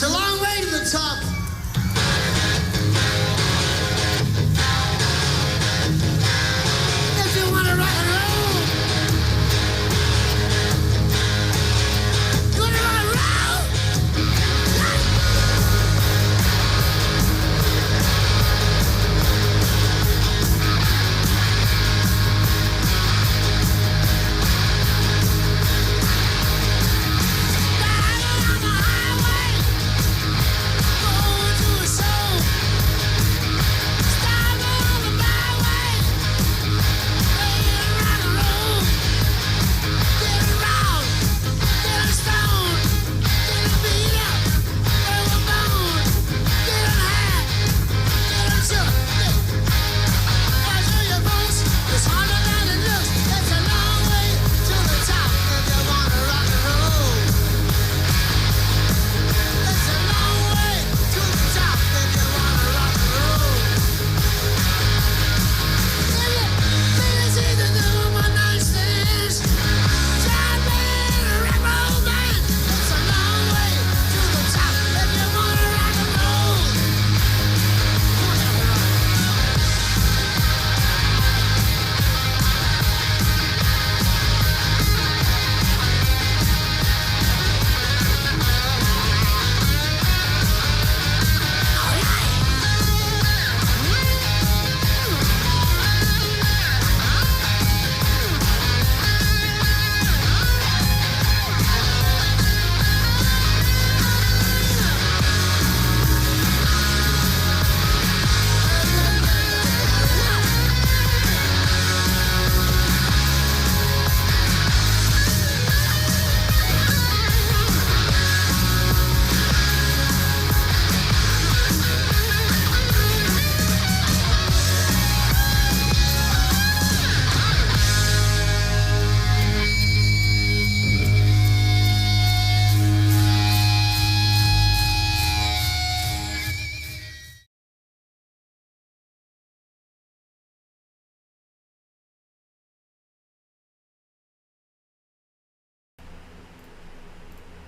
It's a long way to the top. If you want to rock and roll, you want to rock and roll? Driving on the highway, going to a show. Stopping on the byway, playing rock and roll. Getting round, getting stoned, getting beat up, getting boned, getting high, getting shook. Watch all your bones, it's harder than it looks. It's a long way to the top if you wanna rock and roll. It's a long way to the top if you wanna rock and roll. It's easy to do one night stands. Try playing a rock and roll band. It's a long way to the top if you wanna rock and roll. Come on, everybody.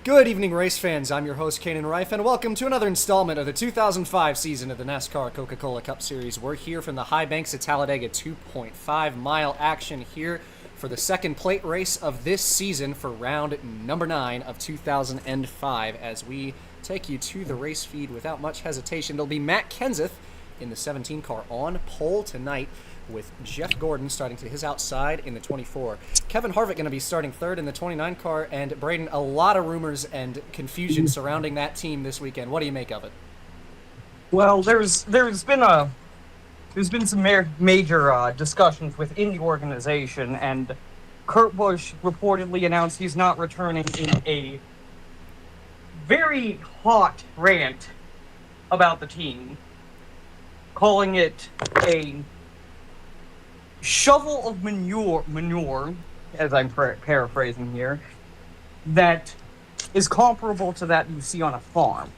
Good evening, race fans. I'm your host, Kanan Reif, and welcome to another installment of the 2005 season of the NASCAR Coca-Cola Cup Series. We're here from the High Banks of Talladega 2.5-mile action here for the second plate race of this season for round number 9 of 2005. As we take you to the race feed without much hesitation, it'll be Matt Kenseth in the 17 car on pole tonight, with Jeff Gordon starting to his outside in the 24. Kevin Harvick going to be starting third in the 29 car, and Braden, a lot of rumors and confusion surrounding that team this weekend. What do you make of it? Well, there's been some major discussions within the organization, and Kurt Busch reportedly announced he's not returning in a very hot rant about the team, calling it a shovel of manure, as I'm paraphrasing here, that is comparable to that you see on a farm.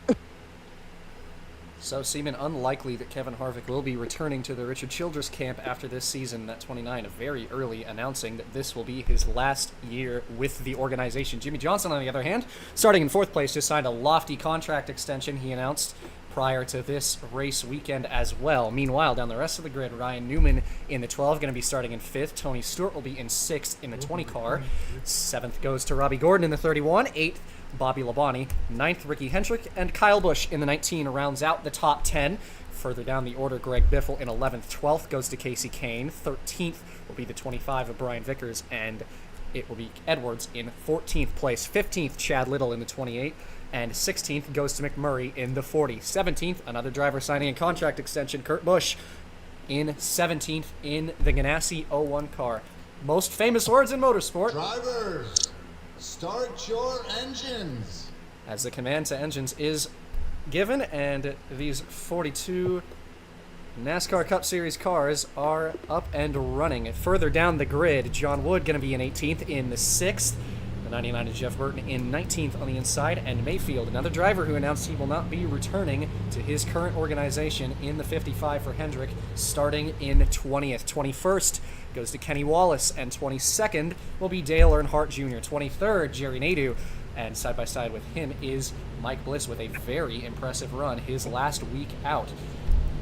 So, seeming unlikely that Kevin Harvick will be returning to the Richard Childress camp after this season at 29, very early announcing that this will be his last year with the organization. Jimmy Johnson, on the other hand, starting in 4th place, just signed a lofty contract extension, he announced prior to this race weekend as well. Meanwhile, down the rest of the grid, Ryan Newman in the 12, going to be starting in 5th. Tony Stewart will be in 6th in the 20 car. 7th goes to Robbie Gordon in the 31. 8th, Bobby Labonte. 9th, Ricky Hendrick. And Kyle Busch in the 19 rounds out the top 10. Further down the order, Greg Biffle in 11th. 12th goes to Casey Kane. 13th will be the 25 of Brian Vickers. And it will be Edwards in 14th place. 15th, Chad Little in the 28. And 16th goes to McMurray in the 40. 17th, another driver signing a contract extension, Kurt Busch, in 17th in the Ganassi 01 car. Most famous words in motorsport. Drivers, start your engines. As the command to engines is given, and these 42 NASCAR Cup Series cars are up and running. Further down the grid, John Wood going to be in 18th in the 6th. The 99 is Jeff Burton in 19th on the inside, and Mayfield, another driver who announced he will not be returning to his current organization in the 55 for Hendrick, starting in 20th. 21st goes to Kenny Wallace, and 22nd will be Dale Earnhardt Jr. 23rd, Jerry Nadeau And side by side with him is Mike Bliss with a very impressive run his last week out.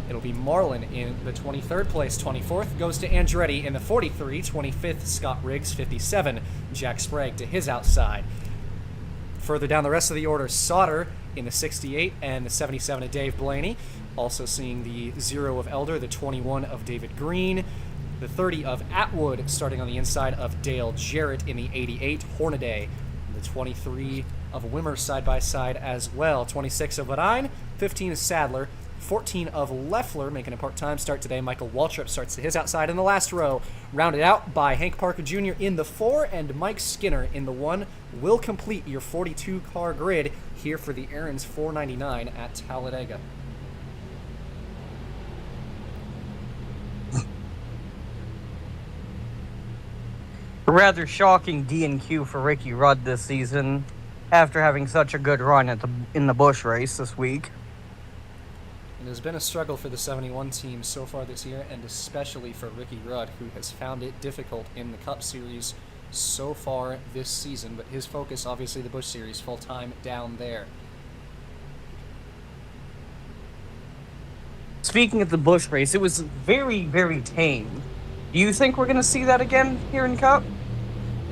It'll be Marlin in the 23rd place. 24th goes to Andretti in the 43. 25th, Scott Riggs, 57. Jack Sprague to his outside. Further down the rest of the order, Sauter in the 68 and the 77 of Dave Blaney. Also seeing the 0 of Elder, the 21 of David Green, the 30 of Atwood starting on the inside of Dale Jarrett in the 88. Hornaday, the 23 of Wimmer side by side as well. 26 of Vadine, 15 of Sadler, 14 of Leffler, making a part-time start today. Michael Waltrip starts to his outside in the last row, rounded out by Hank Parker Jr. in the 4 and Mike Skinner in the 1. Will complete your 42-car grid here for the Aaron's 499 at Talladega. A rather shocking D&Q for Ricky Rudd this season, after having such a good run in the Busch race this week. It has been a struggle for the 71 team so far this year, and especially for Ricky Rudd, who has found it difficult in the Cup Series so far this season, but his focus, obviously the Busch Series, full-time down there. Speaking of the Busch race, it was very, very tame. Do you think we're going to see that again here in Cup?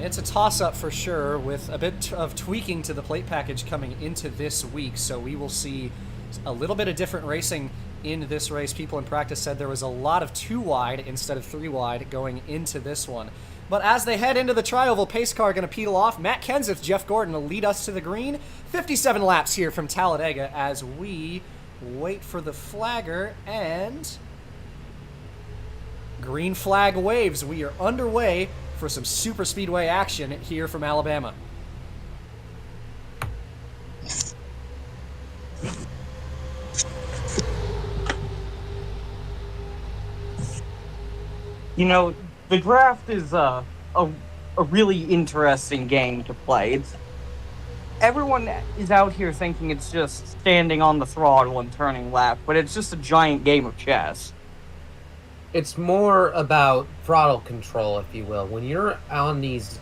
It's a toss-up for sure, with a bit of tweaking to the plate package coming into this week, so we will see a little bit of different racing in this race. People in practice said there was a lot of 2-wide instead of 3-wide going into this one. But as they head into the tri-oval, pace car going to peel off. Matt Kenseth, Jeff Gordon will lead us to the green. 57 laps here from Talladega as we wait for the flagger, and green flag waves. We are underway for some super speedway action here from Alabama. You know, the draft is a really interesting game to play. Everyone is out here thinking it's just standing on the throttle and turning left, but it's just a giant game of chess. It's more about throttle control, if you will. When you're on these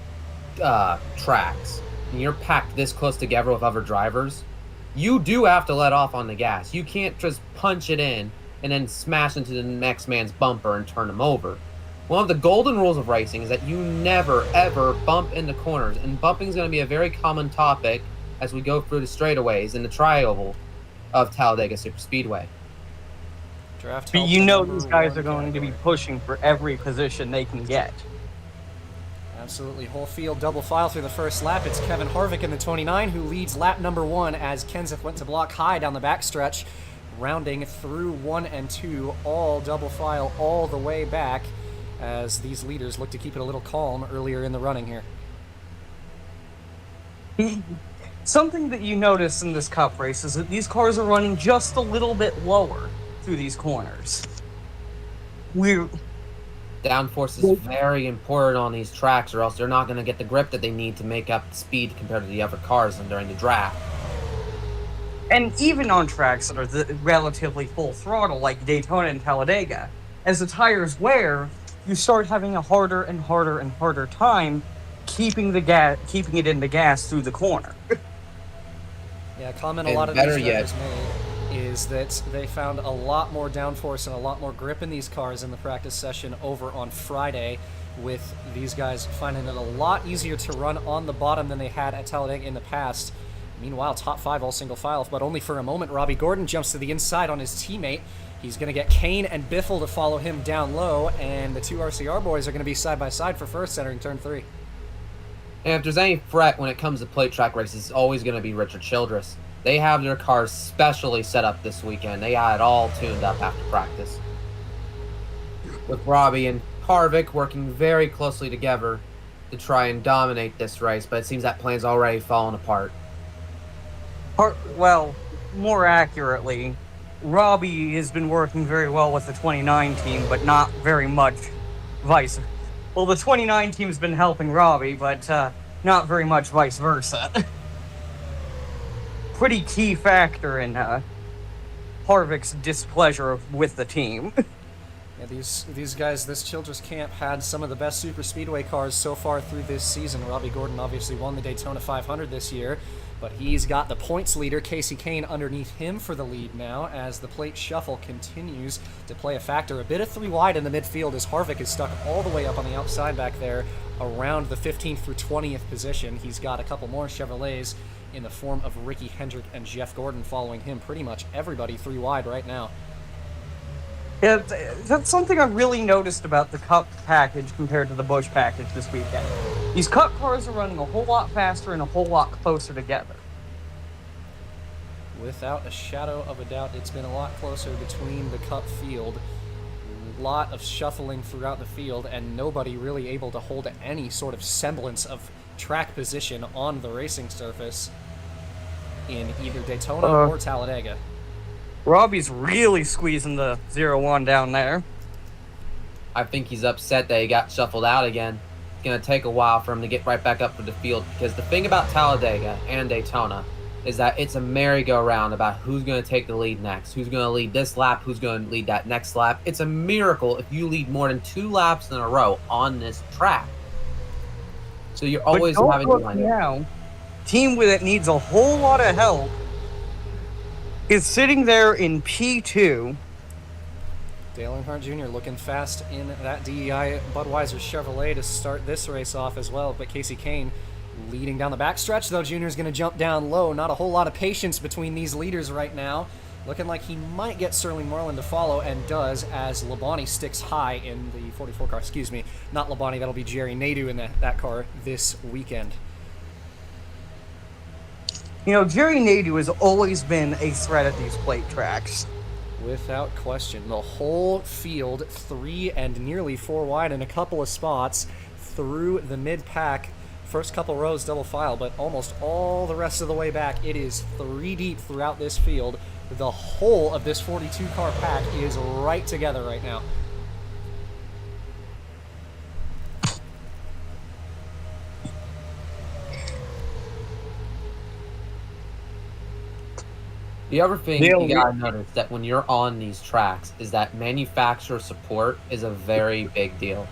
tracks and you're packed this close together with other drivers, you do have to let off on the gas. You can't just punch it in and then smash into the next man's bumper and turn him over. One of the golden rules of racing is that you never, ever bump into corners, and bumping is going to be a very common topic as we go through the straightaways in the tri-oval of Talladega Superspeedway. Draft But you know these guys are going to be pushing for every position they can get. Absolutely. Whole field double file through the first lap. It's Kevin Harvick in the 29 who leads lap number 1 as Kenseth went to block high down the backstretch, rounding through 1 and 2, all double file all the way back as these leaders look to keep it a little calm earlier in the running here. Something that you notice in this Cup race is that these cars are running just a little bit lower through these corners. Downforce is very important on these tracks, or else they're not going to get the grip that they need to make up the speed compared to the other cars during the draft. And even on tracks that are relatively full throttle, like Daytona and Talladega, as the tires wear, you start having a harder and harder and harder time keeping it in the gas through the corner. Yeah, comment a And lot of better these yet- drivers made is that they found a lot more downforce and a lot more grip in these cars in the practice session over on Friday, with these guys finding it a lot easier to run on the bottom than they had at Talladega in the past. Meanwhile, top 5 all single file, but only for a moment. Robbie Gordon jumps to the inside on his teammate. He's going to get Kane and Biffle to follow him down low, and the 2 RCR boys are going to be side by side for first, entering turn 3. And if there's any threat when it comes to plate track races, it's always going to be Richard Childress. They have their cars specially set up this weekend. They had it all tuned up after practice. With Robbie and Harvick working very closely together to try and dominate this race, but it seems that plan's already fallen apart. Well, more accurately, Robbie has been working very well with the 29 team, but not very much vice. Well, the 29 team's been helping Robbie, but not very much vice versa. Pretty key factor in Harvick's displeasure with the team. Yeah, these guys, this Childress camp had some of the best super speedway cars so far through this season. Robbie Gordon obviously won the Daytona 500 this year, but he's got the points leader, Casey Kane, underneath him for the lead now as the plate shuffle continues to play a factor. A bit of 3 wide in the midfield as Harvick is stuck all the way up on the outside back there around the 15th through 20th position. He's got a couple more Chevrolets in the form of Ricky Hendrick and Jeff Gordon following him. Pretty much everybody 3 wide right now. Yeah, that's something I really noticed about the Cup package compared to the Busch package this weekend. These Cup cars are running a whole lot faster and a whole lot closer together. Without a shadow of a doubt, it's been a lot closer between the Cup field. A lot of shuffling throughout the field, and nobody really able to hold any sort of semblance of track position on the racing surface in either Daytona or Talladega. Robbie's really squeezing the 0-1 down there. I think he's upset that he got shuffled out again. It's going to take a while for him to get right back up to the field, because the thing about Talladega and Daytona is that it's a merry-go-round about who's going to take the lead next, who's going to lead this lap, who's going to lead that next lap. It's a miracle if you lead more than 2 laps in a row on this track. So you're always having to line up. Now, team that needs a whole lot of help is sitting there in P2. Dale Earnhardt Jr. looking fast in that DEI Budweiser Chevrolet to start this race off as well. But Casey Kane leading down the backstretch, though. Jr. is going to jump down low. Not a whole lot of patience between these leaders right now. Looking like he might get Sterling Marlin to follow, and does, as Labonte sticks high in the 44 car. Excuse me, not Labonte. That'll be Jerry Nadeau in that car this weekend. You know, Jerry Nadeau has always been a threat at these plate tracks. Without question. The whole field, 3 and nearly 4 wide in a couple of spots through the mid-pack. First couple rows double file, but almost all the rest of the way back, it is 3 deep throughout this field. The whole of this 42-car pack is right together right now. The other thing you gotta notice that when you're on these tracks is that manufacturer support is a very big deal.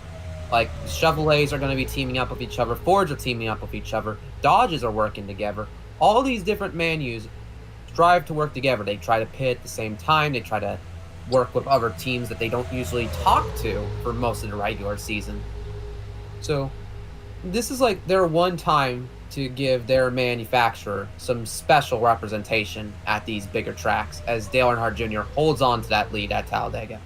Like, Chevrolets are going to be teaming up with each other, Fords are teaming up with each other, Dodges are working together. All these different manus strive to work together. They try to pit at the same time, they try to work with other teams that they don't usually talk to for most of the regular season. So, this is like their one time to give their manufacturer some special representation at these bigger tracks, as Dale Earnhardt Jr. holds on to that lead at Talladega.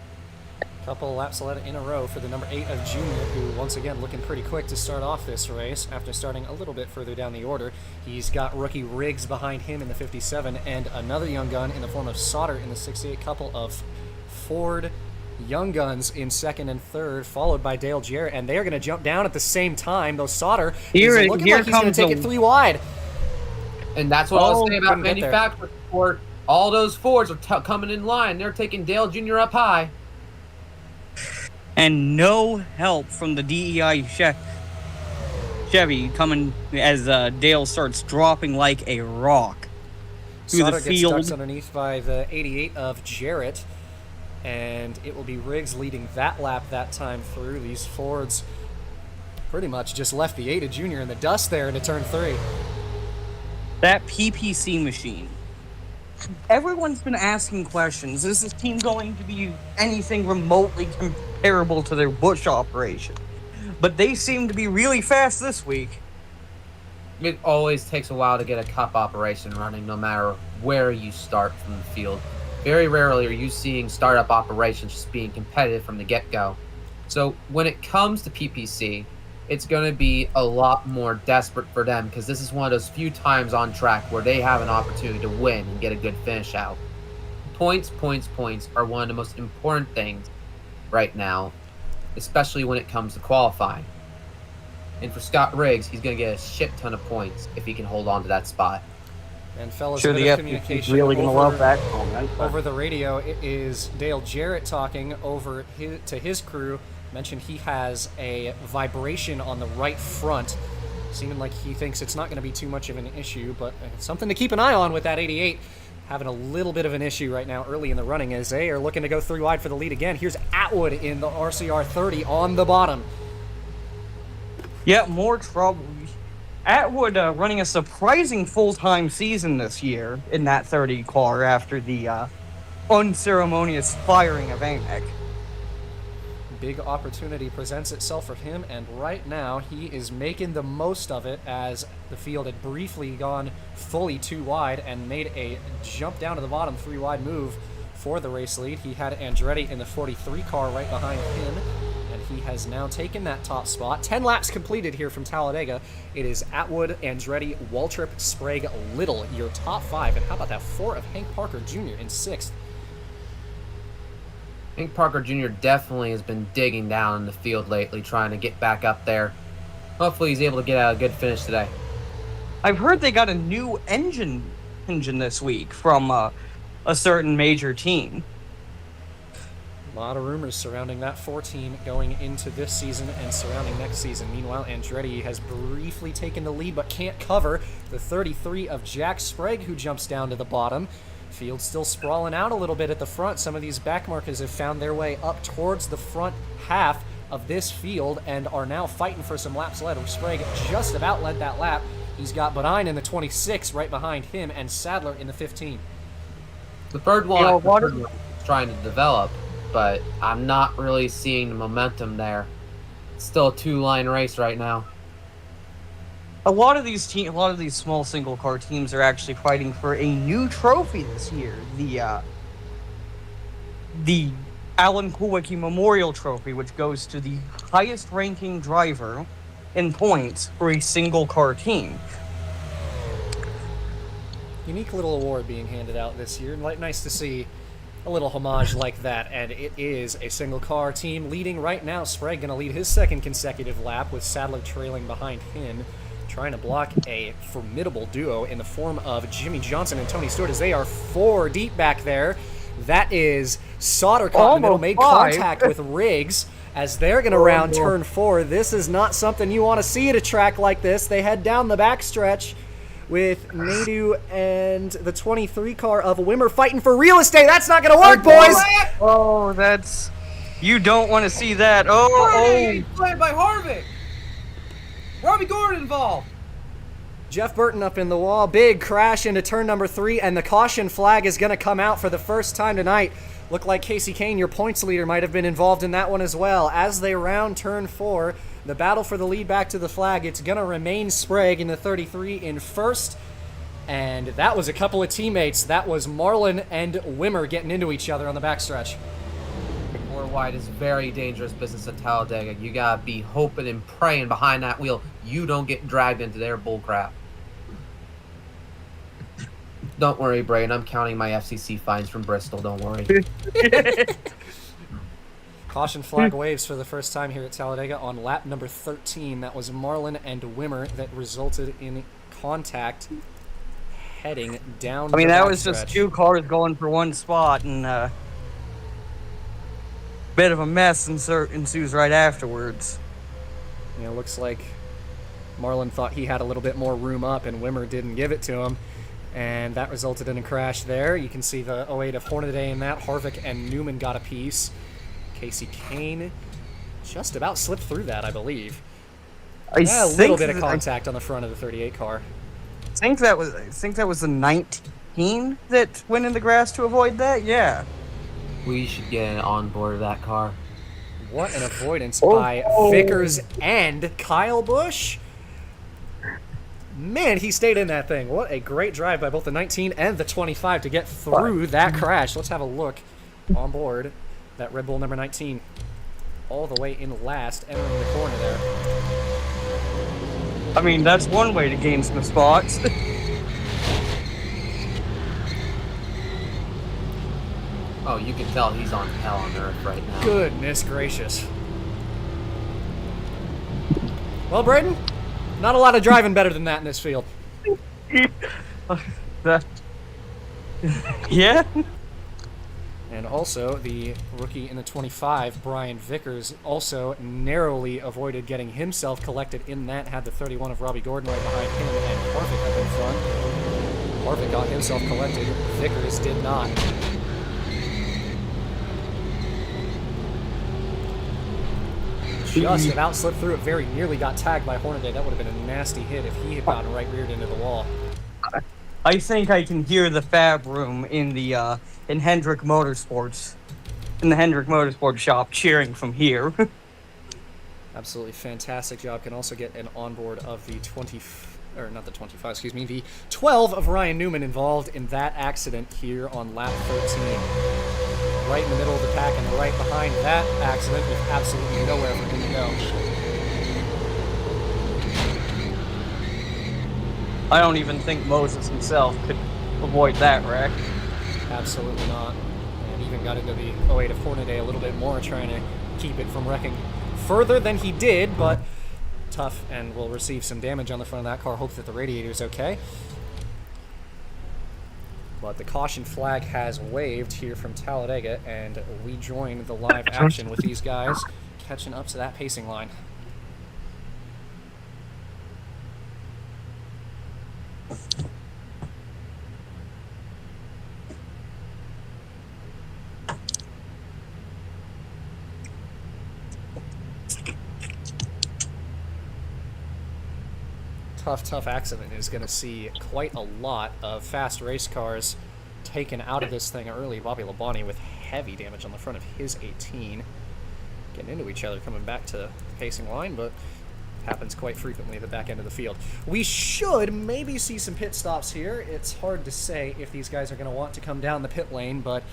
Couple laps in a row for the number 8 of Junior, who once again looking pretty quick to start off this race after starting a little bit further down the order. He's got rookie Riggs behind him in the 57 and another young gun in the form of Sauter in the 68. Couple of Ford young guns in second and third, followed by Dale Jarrett, and they are going to jump down at the same time. Though Sauter is looking like he's going to take it 3 wide. And that's what I was saying about manufacturer support. All those Fords are coming in line. They're taking Dale Jr. up high. And no help from the DEI Chevy coming as Dale starts dropping like a rock through Sauter the field. gets stuck underneath by the 88 of Jarrett, and it will be Riggs leading that lap that time through. These Fords pretty much just left the 8 of Junior in the dust there into turn 3. That PPC machine. Everyone's been asking questions. Is this team going to be anything remotely comparable to their Busch operation? But they seem to be really fast this week. It always takes a while to get a cup operation running, no matter where you start from the field. Very rarely are you seeing startup operations just being competitive from the get-go. So when it comes to PPC, it's going to be a lot more desperate for them, because this is one of those few times on track where they have an opportunity to win and get a good finish out. Points are one of the most important things right now, especially when it comes to qualifying. And for Scott Riggs, he's going to get a shit ton of points if he can hold on to that spot. And fellas, Sure, bit the of FPC communication really going to love that. over the radio. It is Dale Jarrett talking over to his crew. Mentioned he has a vibration on the right front, seeming like he thinks it's not going to be too much of an issue, but it's something to keep an eye on with that 88. having a little bit of an issue right now early in the running as they are looking to go 3 wide for the lead again. Here's Atwood in the RCR 30 on the bottom. Yeah, more trouble. Atwood running a surprising full-time season this year in that 30 car after the unceremonious firing of Amek. Big opportunity presents itself for him, and right now he is making the most of it as the field had briefly gone fully 2 wide and made a jump down to the bottom 3 wide move for the race lead. He had Andretti in the 43 car right behind him, and he has now taken that top spot. 10 laps completed here from Talladega. It is Atwood, Andretti, Waltrip, Sprague, Little, your top 5, and how about that 4 of Hank Parker Jr. in 6th? Hank Parker Jr. definitely has been digging down in the field lately, trying to get back up there. Hopefully he's able to get out a good finish today. I've heard they got a new engine this week from a certain major team. A lot of rumors surrounding that 4 team going into this season and surrounding next season. Meanwhile, Andretti has briefly taken the lead but can't cover the 33 of Jack Sprague, who jumps down to the bottom. Field still sprawling out a little bit at the front. Some of these back markers have found their way up towards the front half of this field and are now fighting for some laps led. Sprague just about led that lap. He's got Bodine in the 26 right behind him and Sadler in the 15. The third one is trying to develop, but I'm not really seeing the momentum there. It's still a 2-line race right now. A lot of these small single car teams are actually fighting for a new trophy this year. The Alan Kulwicki Memorial Trophy, which goes to the highest ranking driver in points for a single car team. Unique little award being handed out this year. Nice to see a little homage like that, and it is a single car team leading right now. Sprague going to lead his 2nd consecutive lap with Sadler trailing behind him, trying to block a formidable duo in the form of Jimmy Johnson and Tony Stewart as they are 4 deep back there. That is Sauter caught in the middle, made contact with Riggs as they're going to round turn 4. This is not something you want to see at a track like this. They head down the backstretch with Nadu and the 23 car of Wimmer fighting for real estate. That's not going to work, boys! Oh, that's... You don't want to see that. He's played by Harvick! Robbie Gordon involved! Jeff Burton up in the wall. Big crash into turn number 3, and the caution flag is going to come out for the first time tonight. Looked like Casey Kane, your points leader, might have been involved in that one as well. As they round turn 4, the battle for the lead back to the flag, it's going to remain Sprague in the 33 in 1st. And that was a couple of teammates. That was Marlin and Wimmer getting into each other on the backstretch. 4 wide is very dangerous business at Talladega. You gotta be hoping and praying behind that wheel you don't get dragged into their bullcrap. Don't worry, Braden. I'm counting my FCC fines from Bristol. Don't worry. Caution flag waves for the first time here at Talladega on lap number 13. That was Marlin and Wimmer that resulted in contact heading down. I mean, the that was backstretch. just 2 cars going for 1 spot, and bit of a mess ensues right afterwards. You know, looks like Marlin thought he had a little bit more room up, and Wimmer didn't give it to him, and that resulted in a crash there. You can see the 08 of Hornaday in that. Harvick and Newman got a piece. Casey Kane just about slipped through that, I believe. A little bit of contact on the front of the 38 car. I think that was the 19 that went in the grass to avoid that. Yeah. We should get on board of that car. What an avoidance by Vickers and Kyle Busch. Man, he stayed in that thing. What a great drive by both the 19 and the 25 to get through that crash. Let's have a look on board. That Red Bull number 19 all the way in last, entering the corner there. I mean, that's one way to gain some spots. Oh, you can tell he's on hell on earth right now. Goodness gracious. Well, Braden, not a lot of driving better than that in this field. Yeah. And also, the rookie in the 25, Brian Vickers, also narrowly avoided getting himself collected in that, had the 31 of Robbie Gordon right behind him, and Harvick up in front. Harvick got himself collected. Vickers Moses did not. Just about slipped through it, very nearly got tagged by Hornaday. That would have been a nasty hit if he had gotten right reared into the wall. I think I can hear the fab room in the in Hendrick Motorsports, in the Hendrick Motorsports shop cheering from here. Absolutely fantastic job. Can also get an onboard of the the 12 of Ryan Newman involved in that accident here on lap 13. Right in the middle of the pack and right behind that accident with absolutely nowhere for him to go. I don't even think Moses himself could avoid that wreck. Absolutely not. And even got into the 08 of Hornaday a little bit more, trying to keep it from wrecking further than he did, but tough, and will receive some damage on the front of that car. Hope that the radiator's okay. But the caution flag has waved here from Talladega, and we join the live action with these guys catching up to that pacing line. Tough accident is going to see quite a lot of fast race cars taken out of this thing early. Bobby Labonte with heavy damage on the front of his 18. Getting into each other, coming back to the pacing line, but happens quite frequently at the back end of the field. We should maybe see some pit stops here. It's hard to say if these guys are going to want to come down the pit lane, but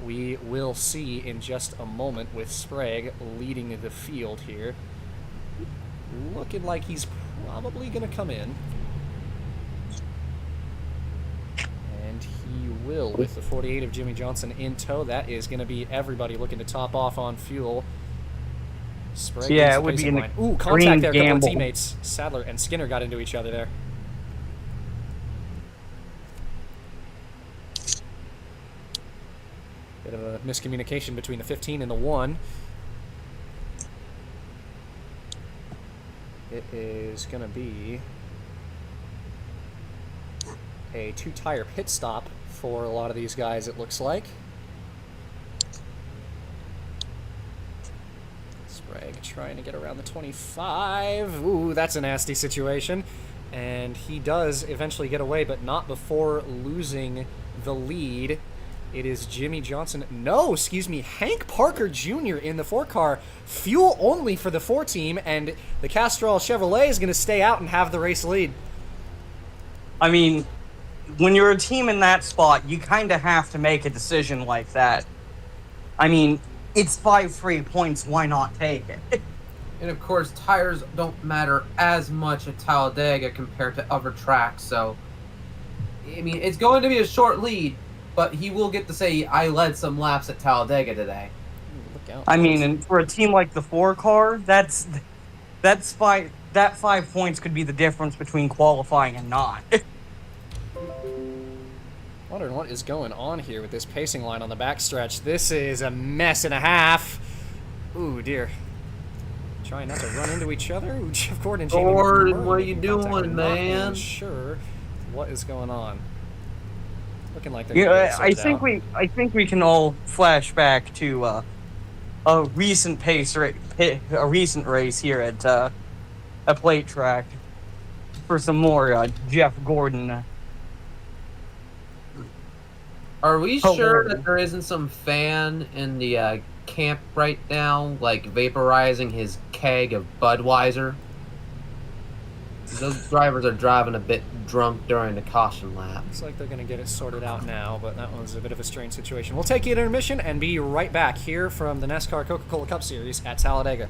we will see in just a moment with Sprague leading the field here. Looking like he's probably going to come in. And he will with the 48 of Jimmy Johnson in tow. That is going to be everybody looking to top off on fuel. Sprague Yeah, it would be in the Ooh, contact there. A couple of teammates. Sadler and Skinner got into each other there. Bit of a miscommunication between the 15 and the 1. It is going to be a 2-tire pit stop for a lot of these guys, it looks like. Sprague trying to get around the 25. Ooh, that's a nasty situation. And he does eventually get away, but not before losing the lead. It is Jimmy Johnson. No, excuse me, Hank Parker Jr. in the 4-car. Fuel only for the 4 team, and the Castrol Chevrolet is going to stay out and have the race lead. I mean, when you're a team in that spot, you kind of have to make a decision like that. I mean, it's 5 free points. Why not take it? And of course, tires don't matter as much at Talladega compared to other tracks. So, I mean, it's going to be a short lead, but he will get to say, I led some laps at Talladega today. Look out, I mean, and for a team like the 4-car, that 5 points could be the difference between qualifying and not. Wondering what is going on here with this pacing line on the backstretch. This is a mess and a half. Ooh, dear. Trying not to run into each other. Ooh, Jeff Gordon, Jamie Gordon, McMurray what are you making contact. doing, Not man? really sure what is going on. Looking like they're Yeah, gonna get it I sorted think we can all flash back to a recent a recent race here at a plate track for some more Jeff Gordon. Are we Oh, sure Lord. that there isn't some fan in the camp right now, like vaporizing his keg of Budweiser? Those drivers are driving a bit drunk during the caution lap. Looks like they're going to get it sorted out now, but that was a bit of a strange situation. We'll take you to intermission and be right back here from the NASCAR Coca-Cola Cup Series at Talladega.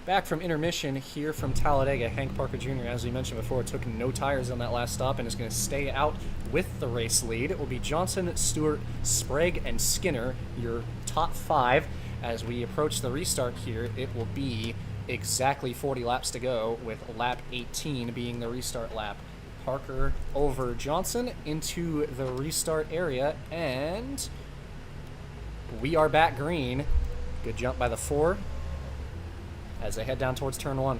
Back from intermission here from Talladega, Hank Parker Jr., as we mentioned before, took no tires on that last stop and is going to stay out with the race lead. It will be Johnson, Stewart, Sprague, and Skinner, your top 5. As we approach the restart here, it will be exactly 40 laps to go, with lap 18 being the restart lap. Parker over Johnson into the restart area, and we are back green. Good jump by the 4 as they head down towards turn 1.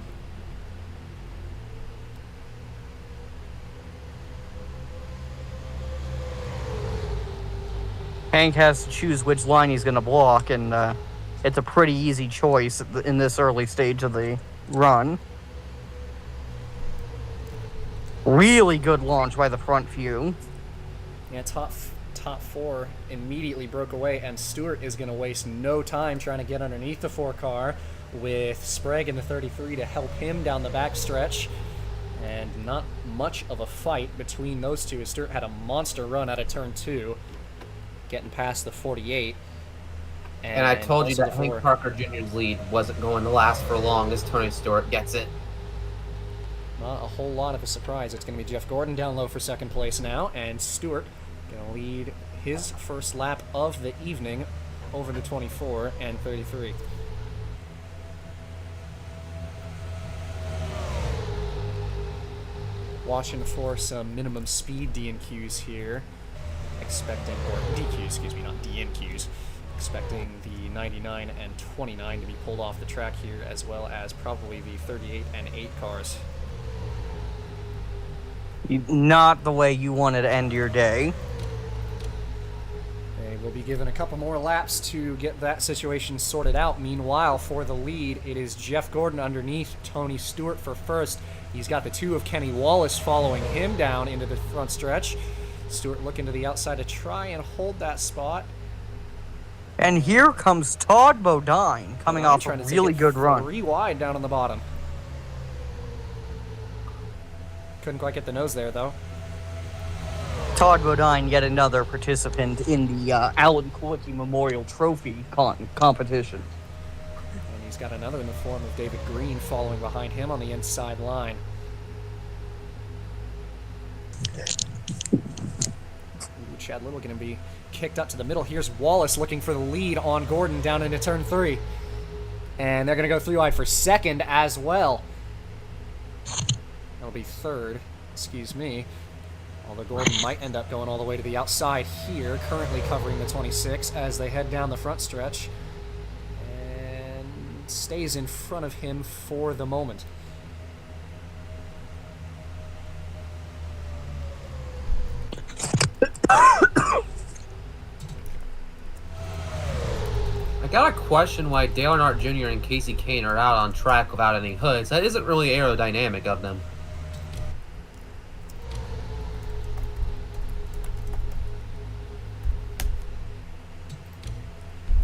Hank has to choose which line he's going to block, and it's a pretty easy choice in this early stage of the run. Really good launch by the front few. Yeah, top 4 immediately broke away, and Stewart is going to waste no time trying to get underneath the 4 car, with Sprague in the 33 to help him down the backstretch. And not much of a fight between those two. Stewart had a monster run out of turn 2, getting past the 48. And I told you also that Hank Parker Jr.'s lead wasn't going to last for long as Tony Stewart gets it. Not a whole lot of a surprise. It's going to be Jeff Gordon down low for second place now, and Stewart going to lead his first lap of the evening over the 24 and 33. Watching for some minimum speed DNQs here. Expecting, or DQs, excuse me, not DNQs. Expecting the 99 and 29 to be pulled off the track here, as well as probably the 38 and 8 cars. Not the way you wanted to end your day. They will be given a couple more laps to get that situation sorted out. Meanwhile, for the lead, it is Jeff Gordon underneath Tony Stewart for first. He's got the 2 of Kenny Wallace following him down into the front stretch. Stewart looking to the outside to try and hold that spot. And here comes Todd Bodine coming off a really good run. 3 wide down on the bottom. Couldn't quite get the nose there, though. Todd Bodine, yet another participant in the Alan Kulwicki Memorial Trophy competition. And he's got another in the form of David Green following behind him on the inside line. Ooh, Chad Little going to be kicked up to the middle. Here's Wallace looking for the lead on Gordon down into turn 3. And they're going to go 3 wide for second as well. That'll be third, excuse me. Although Gordon might end up going all the way to the outside here, currently covering the 26 as they head down the front stretch. And stays in front of him for the moment. I got a question why Dale Earnhardt Jr. and Casey Kane are out on track without any hoods. That isn't really aerodynamic of them.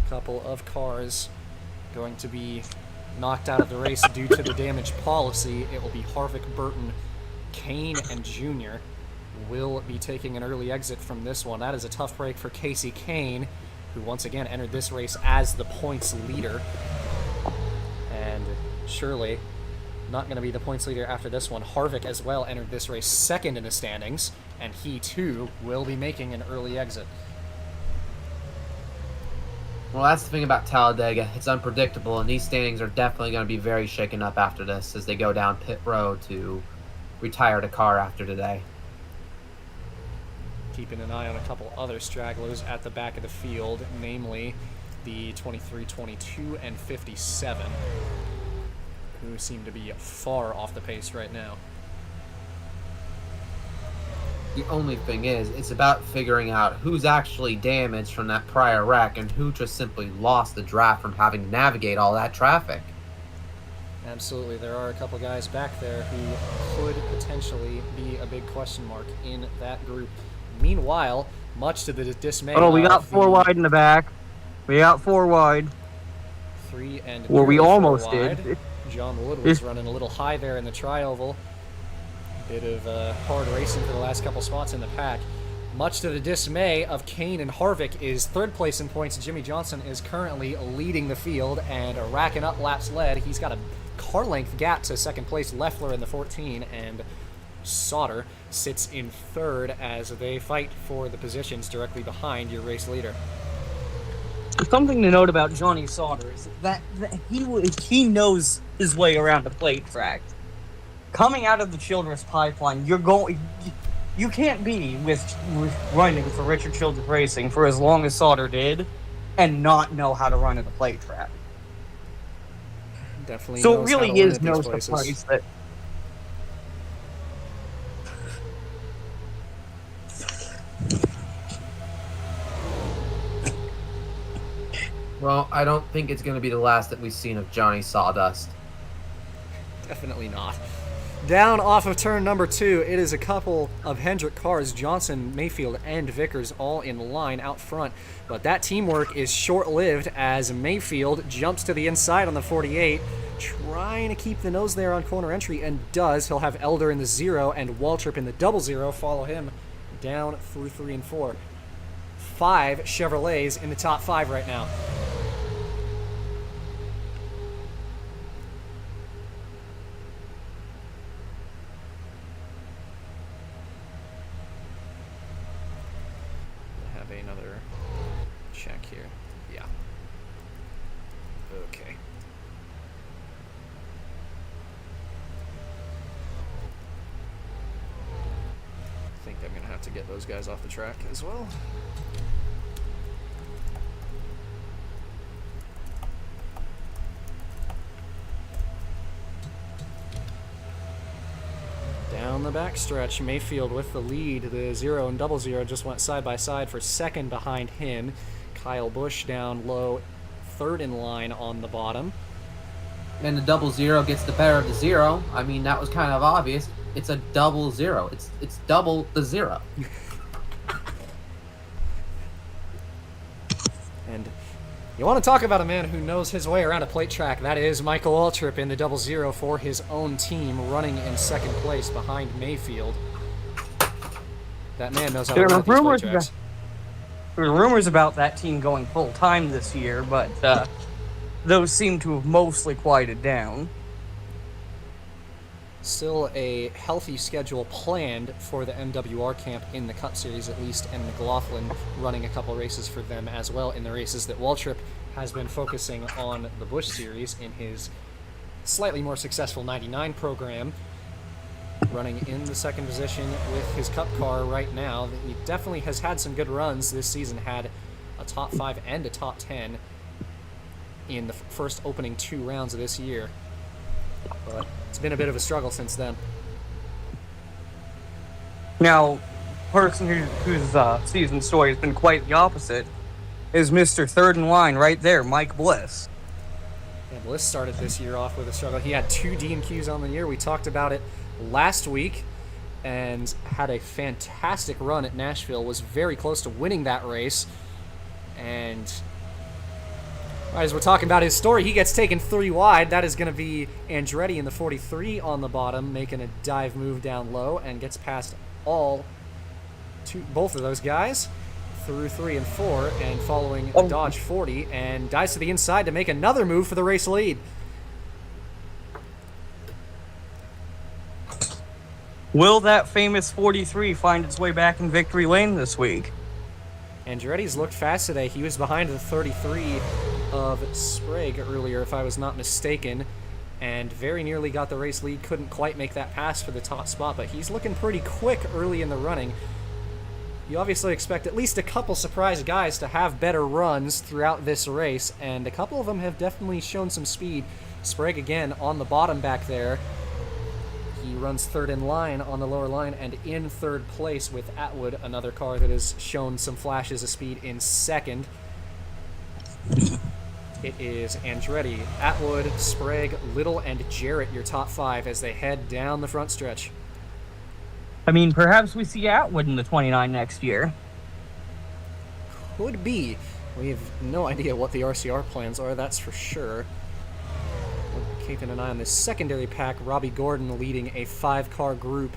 Couple of cars going to be knocked out of the race due to the damage policy. It will be Harvick, Burton, Kane, and Jr. will be taking an early exit from this one. That is a tough break for Casey Kane, who once again entered this race as the points leader. And surely not going to be the points leader after this one. Harvick as well entered this race second in the standings, and he too will be making an early exit. Well, that's the thing about Talladega. It's unpredictable, and these standings are definitely going to be very shaken up after this as they go down pit road to retire the car after today. Keeping an eye on a couple other stragglers at the back of the field, namely the 23, 22, and 57, who seem to be far off the pace right now. The only thing is, it's about figuring out who's actually damaged from that prior wreck and who just simply lost the draft from having to navigate all that traffic. Absolutely, there are a couple guys back there who could potentially be a big question mark in that group. Meanwhile, much to the dismay Oh, we got 4 wide in the back. We got 4 wide. 3 and Well, we nearly 4 almost wide. did. John Wood was running a little high there in the tri-oval. Bit of hard racing for the last couple spots in the pack. Much to the dismay of Kane and Harvick is third place in points. Jimmy Johnson is currently leading the field and racking up laps led. He's got a car length gap to second place. Leffler in the 14, and Sauter sits in third as they fight for the positions directly behind your race leader. Something to note about Johnny Sauter is that he knows his way around a plate track. Coming out of the Childress pipeline, you can't be with running for Richard Childress Racing for as long as Sauter did and not know how to run at a plate track. Definitely. So it knows how really to win is at these no places. surprise that. Well, I don't think it's going to be the last that we've seen of Johnny Sawdust. Definitely not. Down off of turn number 2, it is a couple of Hendrick cars, Johnson, Mayfield, and Vickers all in line out front. But that teamwork is short-lived as Mayfield jumps to the inside on the 48, trying to keep the nose there on corner entry, and does. He'll have Elder in the 0 and Waltrip in the 00 follow him down through 3 and 4. 5 Chevrolets in the top 5 right now. Another check here. Yeah. Okay. I think I'm gonna have to get those guys off the track as well. Down the backstretch, Mayfield with the lead. The 0 and 00 just went side by side for second behind him. Kyle Busch down low, third in line on the bottom. And the 00 gets the better of the 0. I mean, that was kind of obvious. It's a 00. It's double the 0. And you want to talk about a man who knows his way around a plate track. That is Michael Waltrip in the 00 for his own team, running in second place behind Mayfield. That man knows how to run these plate tracks. There were rumors about that team going full-time this year, but those seem to have mostly quieted down. Still a healthy schedule planned for the MWR camp in the Cup Series, at least, and McLaughlin running a couple races for them as well in the races that Waltrip has been focusing on the Busch Series in his slightly more successful 99 program, running in the second position with his Cup car right now. He definitely has had some good runs this season, had a top 5 and a top 10 in the first opening 2 rounds of this year. But it's been a bit of a struggle since then. Now, person whose season story has been quite the opposite is Mr. Third in Line right there, Mike Bliss. Yeah, Bliss started this year off with a struggle. He had 2 DNQs on the year. We talked about it last week and had a fantastic run at Nashville, was very close to winning that race. And as we're talking about his story, he gets taken 3 wide. That is going to be Andretti in the 43 on the bottom, making a dive move down low and gets past both of those guys through 3 and 4 and following a Dodge 40 and dives to the inside to make another move for the race lead. Will that famous 43 find its way back in victory lane this week? Andretti's looked fast today. He was behind the 33 of Sprague earlier, if I was not mistaken, and very nearly got the race lead. Couldn't quite make that pass for the top spot, but he's looking pretty quick early in the running. You obviously expect at least a couple surprise guys to have better runs throughout this race, and a couple of them have definitely shown some speed. Sprague again on the bottom back there. He runs third in line on the lower line and in third place with Atwood, another car that has shown some flashes of speed, in second. It is Andretti, Atwood, Sprague, Little, and Jarrett, your top 5 as they head down the front stretch. I mean, perhaps we see Atwood in the 29 next year. Could be. We have no idea what the RCR plans are, that's for sure. We're keeping an eye on this secondary pack. Robbie Gordon leading a 5-car group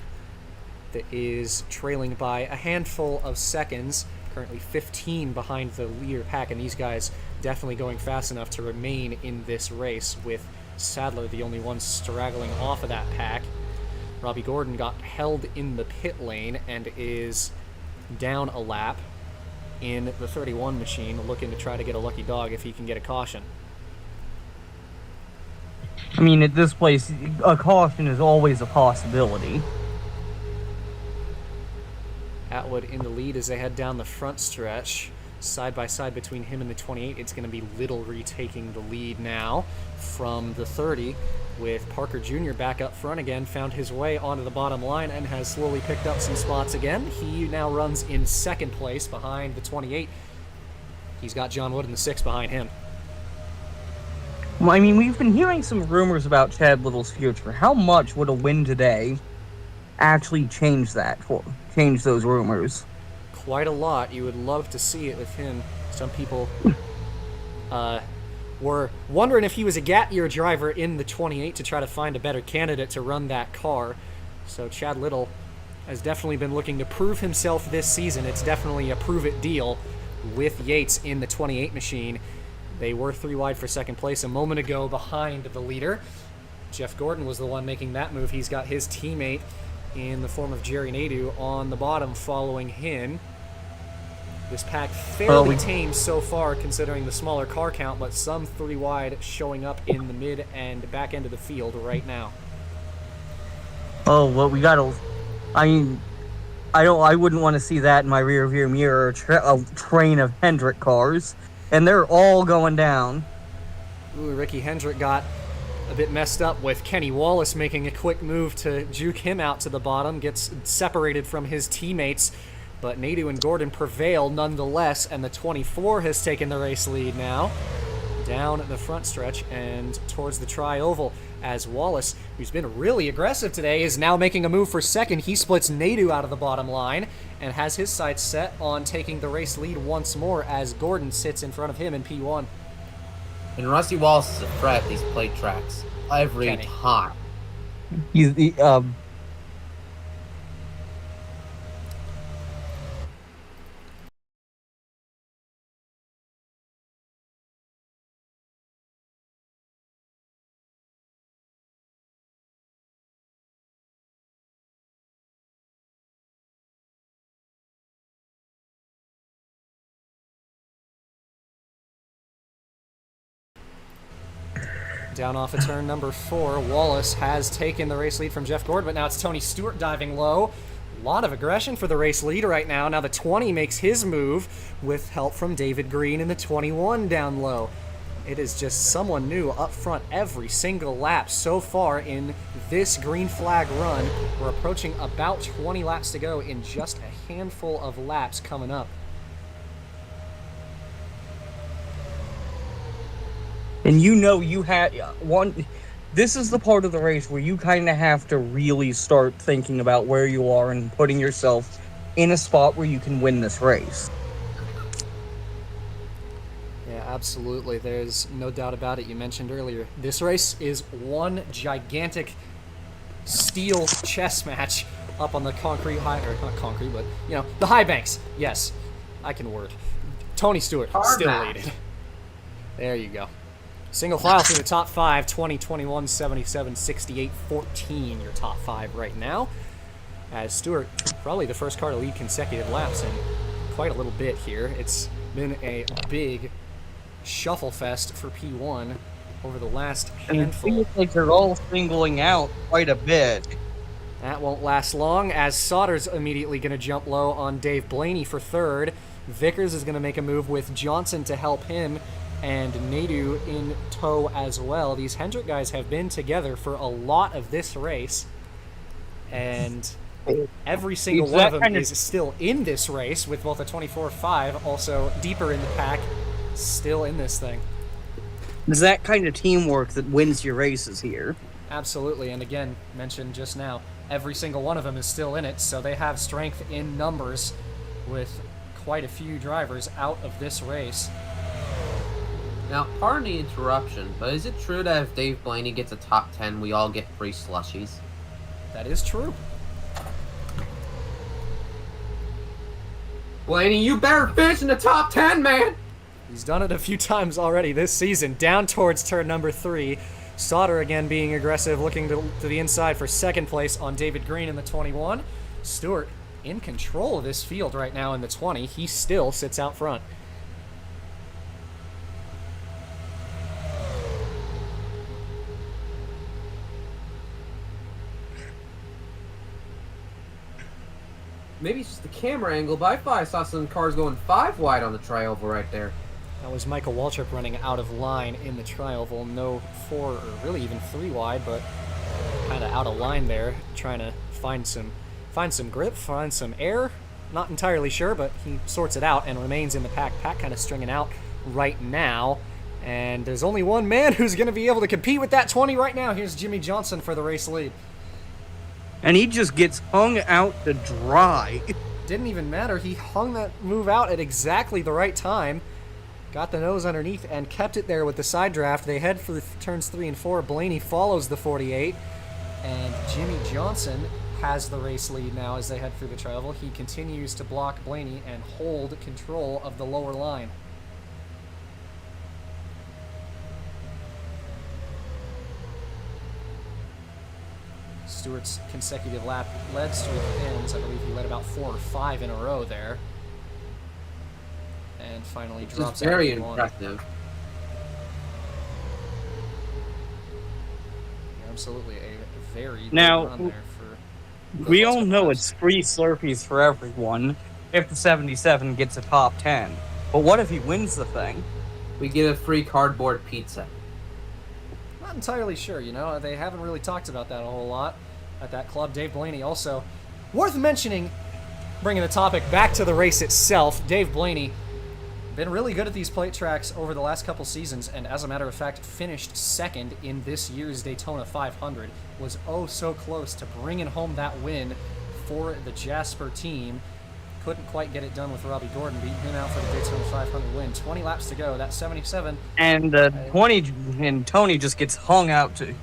that is trailing by a handful of seconds, currently 15 behind the leader pack, and these guys definitely going fast enough to remain in this race with Sadler the only one straggling off of that pack. Robbie Gordon got held in the pit lane and is down a lap in the 31 machine, looking to try to get a lucky dog if he can get a caution. I mean, at this place, a caution is always a possibility. Atwood in the lead as they head down the front stretch. Side by side between him and the 28, it's going to be Little retaking the lead now from the 30, with Parker Jr. back up front again, found his way onto the bottom line and has slowly picked up some spots again. He now runs in second place behind the 28. He's got John Wood in the 6 behind him. Well, I mean, we've been hearing some rumors about Chad Little's future. How much would a win today actually change those rumors? Quite a lot. You would love to see it with him. Some people were wondering if he was a gap year driver in the 28 to try to find a better candidate to run that car. So Chad Little has definitely been looking to prove himself this season. It's definitely a prove-it deal with Yates in the 28 machine. They were 3 wide for second place a moment ago behind the leader. Jeff Gordon was the one making that move. He's got his teammate in the form of Jerry Nadeau on the bottom following him. This pack fairly tame so far considering the smaller car count, but some 3 wide showing up in the mid and back end of the field right now. Oh, well, we gotta... I mean, I wouldn't want to see that in my rear view mirror, a train of Hendrick cars. And they're all going down. Ooh, Ricky Hendrick got a bit messed up with Kenny Wallace making a quick move to juke him out to the bottom, gets separated from his teammates, but Nadeau and Gordon prevail nonetheless, and the 24 has taken the race lead now, down the front stretch and towards the tri-oval, as Wallace, who's been really aggressive today, is now making a move for second. He splits Nadeau out of the bottom line and has his sights set on taking the race lead once more as Gordon sits in front of him in P1. And Rusty Wallace is a threat at these plate tracks every time. Down off of turn number 4, Wallace has taken the race lead from Jeff Gordon, but now it's Tony Stewart diving low. A lot of aggression for the race lead right now. Now the 20 makes his move with help from David Green in the 21 down low. It is just someone new up front every single lap so far in this green flag run. We're approaching about 20 laps to go in just a handful of laps coming up. And you know you had one... This is the part of the race where you kind of have to really start thinking about where you are and putting yourself in a spot where you can win this race. Yeah, absolutely. There's no doubt about it. You mentioned earlier, this race is one gigantic steel chess match up on the concrete high... Or not concrete, but, you know, the high banks. Yes, I can word. Tony Stewart still leading. There you go. Single file through the top 5, 20, 21, 77, 68, 14, your top 5 right now. As Stewart, probably the first car to lead consecutive laps in quite a little bit here. It's been a big shuffle fest for P1 over the last handful. And it feels like they're all singling out quite a bit. That won't last long, as Sauter's immediately going to jump low on Dave Blaney for third. Vickers is going to make a move with Johnson to help him, and Nadeau in tow as well. These Hendrick guys have been together for a lot of this race, and every single one of them is still in this race, with both a 24-5 also deeper in the pack, still in this thing. It's that kind of teamwork that wins your races here. Absolutely, and again, mentioned just now, every single one of them is still in it, so they have strength in numbers with quite a few drivers out of this race. Now, pardon the interruption, but is it true that if Dave Blaney gets a top 10, we all get free slushies? That is true. Blaney, you better finish in the top 10, man! He's done it a few times already this season. Down towards turn number 3. Sauter again being aggressive, looking to the inside for second place on David Green in the 21. Stewart in control of this field right now in the 20. He still sits out front. Maybe it's just the camera angle, but I thought I saw some cars going 5 wide on the tri-oval right there. That was Michael Waltrip running out of line in the tri-oval. No 4 or really even 3 wide, but kind of out of line there, trying to find some grip, find some air. Not entirely sure, but he sorts it out and remains in the pack. Pack kind of stringing out right now. And there's only one man who's going to be able to compete with that 20 right now. Here's Jimmy Johnson for the race lead. And he just gets hung out to dry. Didn't even matter. He hung that move out at exactly the right time. Got the nose underneath and kept it there with the side draft. They head for the turns 3 and 4. Blaney follows the 48. And Jimmy Johnson has the race lead now as they head through the tri-oval. He continues to block Blaney and hold control of the lower line. Stewart's consecutive lap lead streak ends. I believe he led about 4 or 5 in a row there. And finally drops out. Very impressive. Absolutely a very big Now, run there for... We all know it's free Slurpees for everyone if the 77 gets a top 10. But what if he wins the thing? We get a free cardboard pizza. Not entirely sure, you know. They haven't really talked about that a whole lot at that club. Dave Blaney also, worth mentioning, bringing the topic back to the race itself, Dave Blaney been really good at these plate tracks over the last couple seasons, and as a matter of fact, finished second in this year's Daytona 500. Was oh so close to bringing home that win for the Jasper team. Couldn't quite get it done with Robbie Gordon, beating him out for the Daytona 500 win. 20 laps to go. That 77. And 20 and Tony just gets hung out to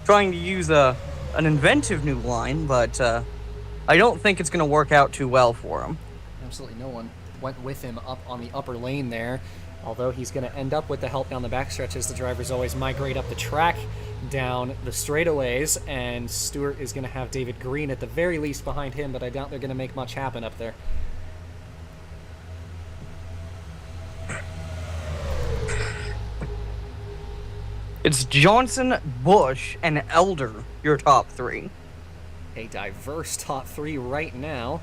trying to use an inventive new line, but I don't think it's going to work out too well for him. Absolutely no one went with him up on the upper lane there, although he's going to end up with the help down the backstretch as the drivers always migrate up the track down the straightaways, and Stewart is going to have David Green at the very least behind him, but I doubt they're going to make much happen up there. It's Johnson, Bush, and Elder, your top 3. A diverse top 3 right now,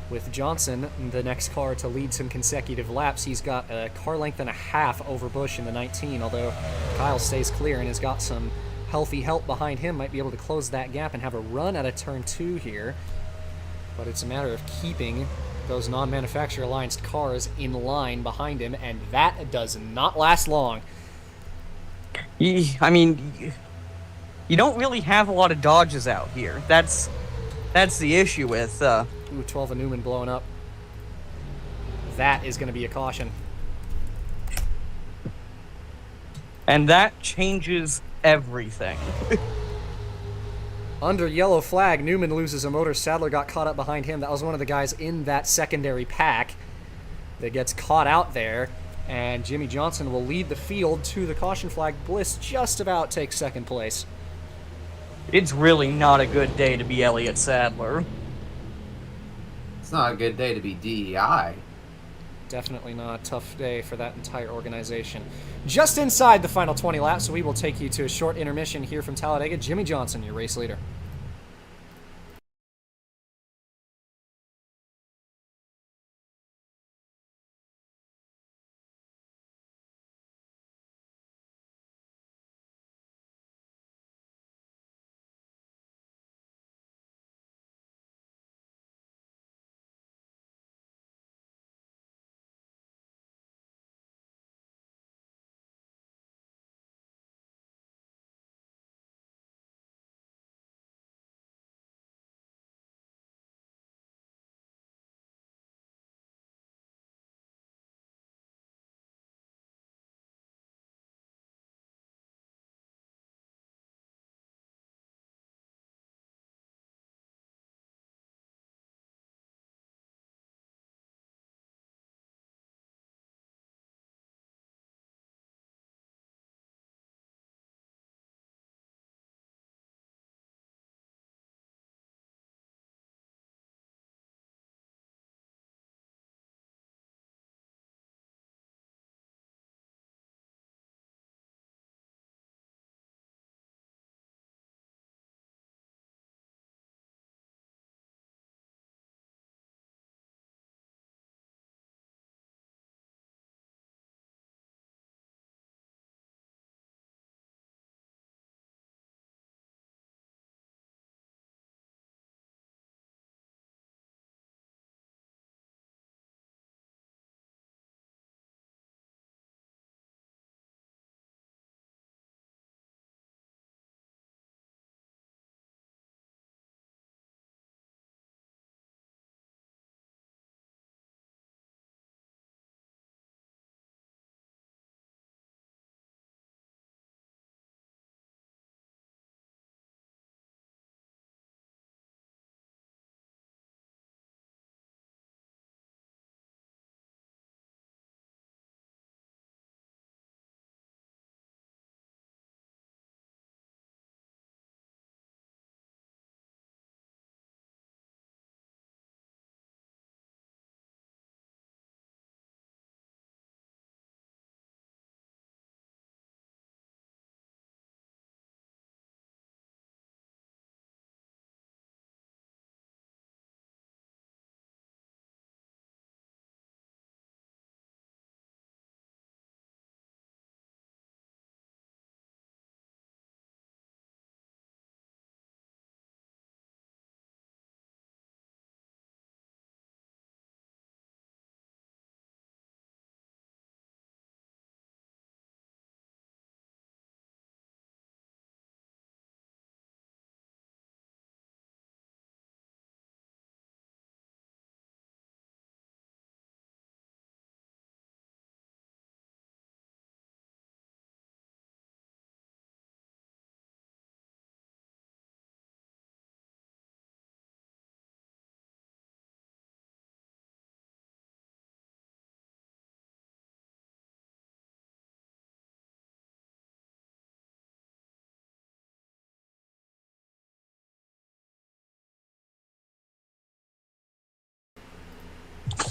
with Johnson, the next car to lead some consecutive laps. He's got a car length and a half over Bush in the 19, although Kyle stays clear and has got some healthy help behind him, might be able to close that gap and have a run at a turn 2 here. But it's a matter of keeping those non-manufacturer alliance cars in line behind him, and that does not last long. I mean, you don't really have a lot of dodges out here. That's the issue with... Ooh, 12 and Newman blowing up. That is going to be a caution. And that changes everything. Under yellow flag, Newman loses a motor. Sadler got caught up behind him. That was one of the guys in that secondary pack that gets caught out there. And Jimmy Johnson will lead the field to the caution flag. Bliss just about takes second place. It's really not a good day to be Elliott Sadler. It's not a good day to be DEI. Definitely not a tough day for that entire organization. Just inside the final 20 laps, so we will take you to a short intermission here from Talladega. Jimmy Johnson, your race leader.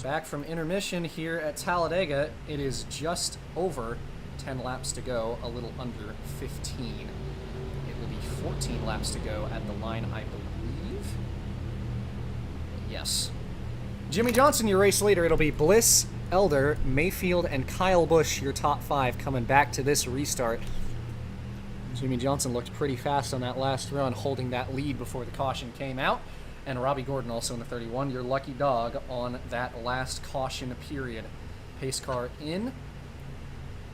Back from intermission here at Talladega. It is just over 10 laps to go, a little under 15. It will be 14 laps to go at the line, I believe. Yes. Jimmy Johnson, your race leader. It'll be Bliss, Elder, Mayfield, and Kyle Busch, your top 5, coming back to this restart. Jimmy Johnson looked pretty fast on that last run, holding that lead before the caution came out. And Robbie Gordon also in the 31, your lucky dog on that last caution period. Pace car in,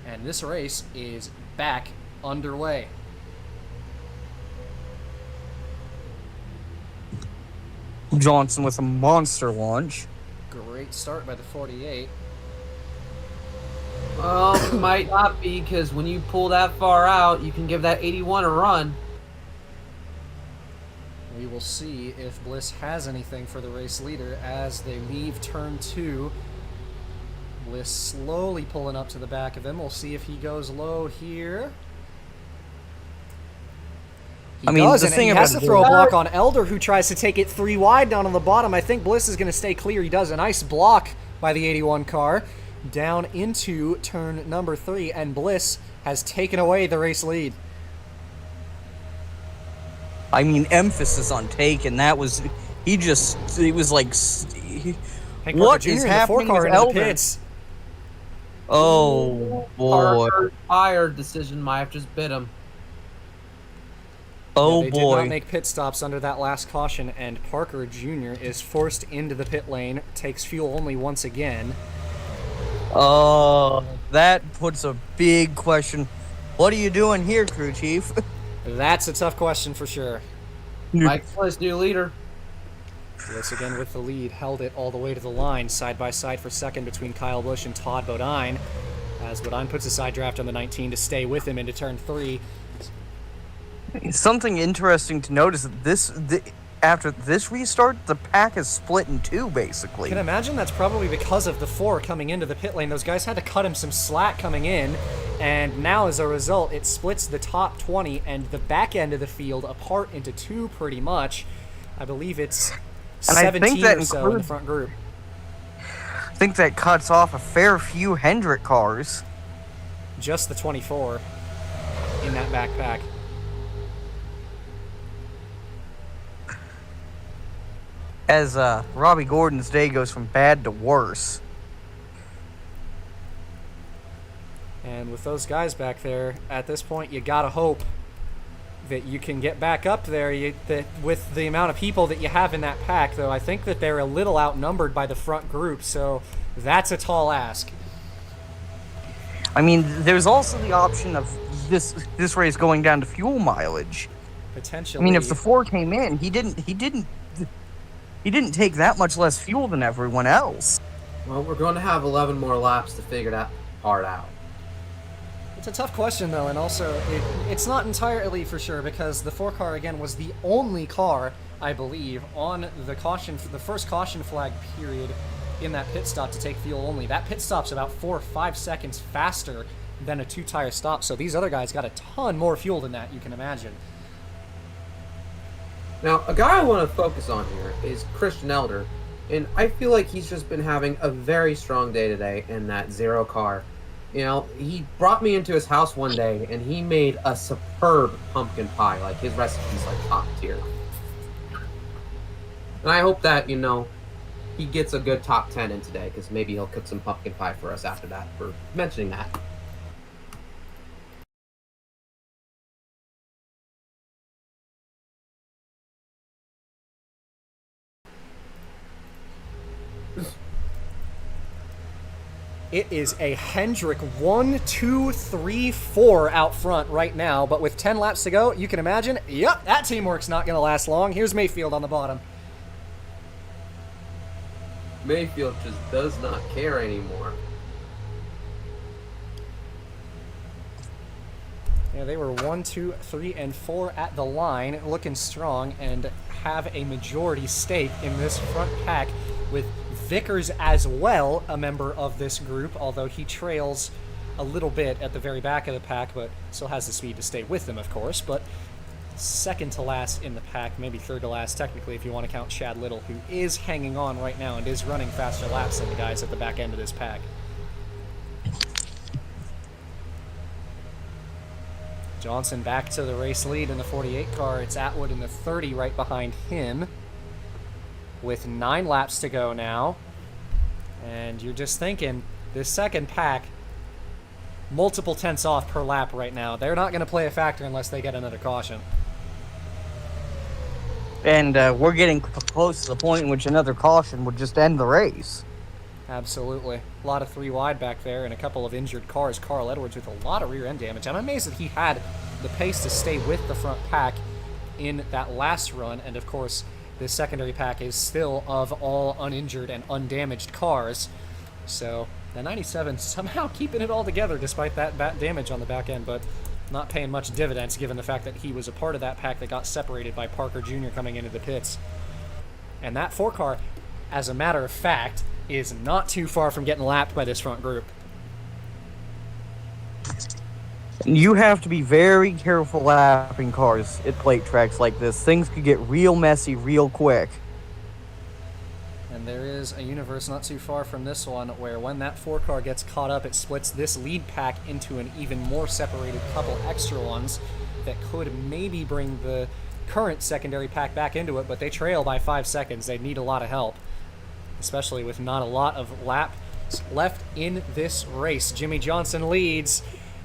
and this race is back underway. Johnson with a monster launch. Great start by the 48. Might not be, because when you pull that far out, you can give that 81 a run. We will see if Bliss has anything for the race leader as they leave turn 2. Bliss slowly pulling up to the back of him. We'll see if he goes low here. He doesn't, and he has to throw a block on Elder, who tries to take it 3 wide down on the bottom. I think Bliss is going to stay clear. He does a nice block by the 81 car down into turn number 3, and Bliss has taken away the race lead. I mean, emphasis on taken. That was, it was like, what is happening with Elder? Pits? Oh, boy. Parker's tire decision might have just bit him. Oh, they boy. did not make pit stops under that last caution, and Parker Jr. is forced into the pit lane, takes fuel only once again. Oh, that puts a big question. What are you doing here, crew chief? That's a tough question for sure. Mike Bliss, new leader. Bliss again with the lead, held it all the way to the line, side by side for second between Kyle Busch and Todd Bodine, as Bodine puts a side draft on the 19 to stay with him into turn 3. Something interesting to notice that after this restart, the pack is split in 2, basically. I can imagine that's probably because of the 4 coming into the pit lane. Those guys had to cut him some slack coming in, and now as a result, it splits the top 20 and the back end of the field apart into 2 pretty much. I believe it's 17 or so in the front group. I think that cuts off a fair few Hendrick cars. Just the 24 in that backpack. As Robbie Gordon's day goes from bad to worse. And with those guys back there, at this point, you gotta hope that you can get back up there. With the amount of people that you have in that pack, though, I think that they're a little outnumbered by the front group, so that's a tall ask. I mean, there's also the option of this race going down to fuel mileage. Potentially. I mean, if the 4 came in, he didn't take that much less fuel than everyone else. Well, we're going to have 11 more laps to figure that part out. It's a tough question, though, and also it's not entirely for sure, because the 4 car, again, was the only car, I believe, on the first caution flag period in that pit stop to take fuel only. That pit stop's about 4 or 5 seconds faster than a 2-tire stop, so these other guys got a ton more fuel than that, you can imagine. Now, a guy I want to focus on here is Christian Elder, and I feel like he's just been having a very strong day today in that 0 car. You know, he brought me into his house one day, and he made a superb pumpkin pie. Like, his recipe's like top tier. And I hope that, you know, he gets a good top 10 in today, because maybe he'll cook some pumpkin pie for us after that, for mentioning that. It is a Hendrick 1, 2, 3, 4 out front right now, but with 10 laps to go, you can imagine, yep, that teamwork's not going to last long. Here's Mayfield on the bottom. Mayfield just does not care anymore. Yeah, they were 1, 2, 3, and 4 at the line, looking strong, and have a majority stake in this front pack, with Vickers as well, a member of this group, although he trails a little bit at the very back of the pack, but still has the speed to stay with them, of course. But second to last in the pack, maybe third to last technically if you want to count Chad Little, who is hanging on right now and is running faster laps than the guys at the back end of this pack. Johnson back to the race lead in the 48 car. It's Atwood in the 30 right behind him with 9 laps to go now. And you're just thinking, this second pack, multiple tenths off per lap right now. They're not going to play a factor unless they get another caution. And we're getting close to the point in which another caution would just end the race. Absolutely. A lot of 3 wide back there and a couple of injured cars. Carl Edwards with a lot of rear end damage. I'm amazed that he had the pace to stay with the front pack in that last run. And of course, this secondary pack is still of all uninjured and undamaged cars. So the 97 somehow keeping it all together despite that damage on the back end, but not paying much dividends given the fact that he was a part of that pack that got separated by Parker Jr. coming into the pits. And that 4 car, as a matter of fact, is not too far from getting lapped by this front group. You have to be very careful lapping cars at plate tracks like this. Things could get real messy real quick. And there is a universe not too far from this one where when that 4 car gets caught up, it splits this lead pack into an even more separated couple extra ones that could maybe bring the current secondary pack back into it, but they trail by 5 seconds. They need a lot of help, especially with not a lot of laps left in this race. Jimmy Johnson leads,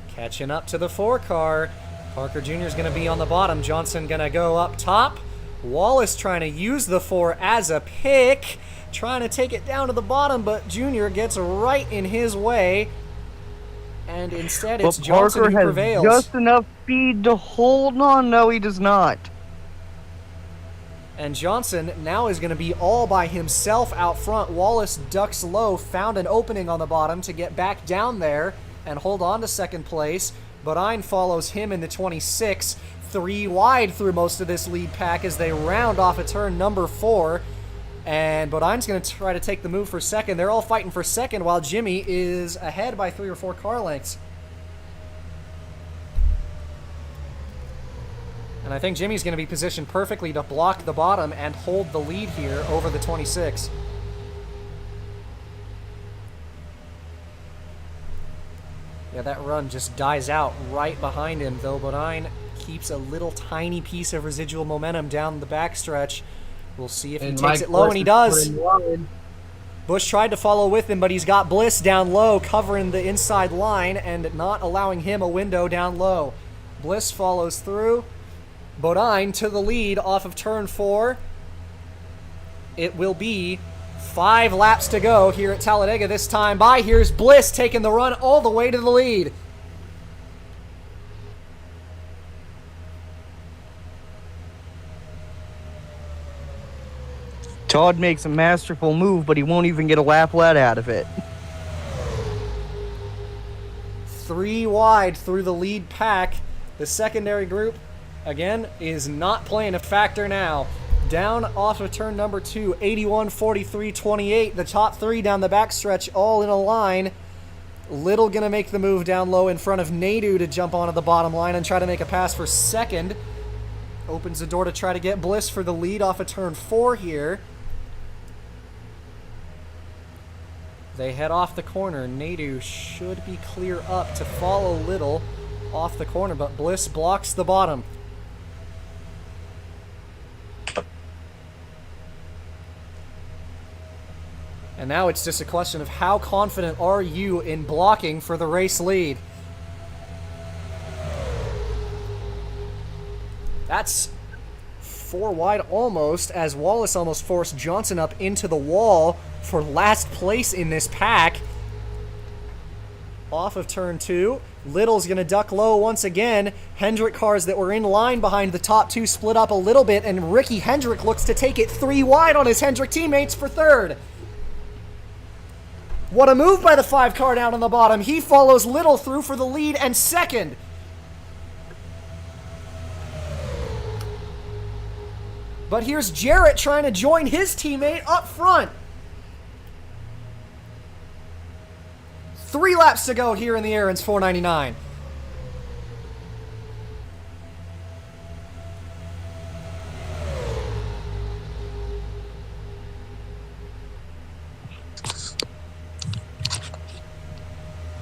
catching up to the 4 car. Parker Jr. is going to be on the bottom. Johnson going to go up top. Wallace trying to use the 4 as a pick, trying to take it down to the bottom, but Jr. gets right in his way, and instead it's Johnson who prevails. Parker has just enough speed to hold on. No, he does not. And Johnson now is going to be all by himself out front. Wallace ducks low, found an opening on the bottom to get back down there and hold on to second place. Bodine follows him in the 26, 3 wide through most of this lead pack as they round off a turn number 4. And Bodine's going to try to take the move for second. They're all fighting for second while Jimmy is ahead by 3 or 4 car lengths. And I think Jimmy's going to be positioned perfectly to block the bottom and hold the lead here over the 26. Yeah, that run just dies out right behind him, though Bodine keeps a little tiny piece of residual momentum down the backstretch. We'll see if he takes it low, and he does. Busch tried to follow with him, but he's got Bliss down low, covering the inside line and not allowing him a window down low. Bliss follows through. Bodine to the lead off of turn 4. It will be 5 laps to go here at Talladega this time by. Here's Bliss taking the run all the way to the lead. Todd makes a masterful move, but he won't even get a lap let out of it. 3 wide through the lead pack. The secondary group, again, is not playing a factor now. Down off of turn number 2, 81, 43, 28. The top 3 down the backstretch all in a line. Little going to make the move down low in front of Nadu to jump onto the bottom line and try to make a pass for second. Opens the door to try to get Bliss for the lead off of turn 4 here. They head off the corner. Nadu should be clear up to follow Little off the corner, but Bliss blocks the bottom. And now it's just a question of how confident are you in blocking for the race lead. That's 4 wide almost, as Wallace almost forced Johnson up into the wall for last place in this pack. Off of turn 2, Little's going to duck low once again. Hendrick cars that were in line behind the top 2 split up a little bit, and Ricky Hendrick looks to take it 3 wide on his Hendrick teammates for third. What a move by the 5 car down on the bottom. He follows Little through for the lead and second. But here's Jarrett trying to join his teammate up front. 3 laps to go here in the Aaron's 499.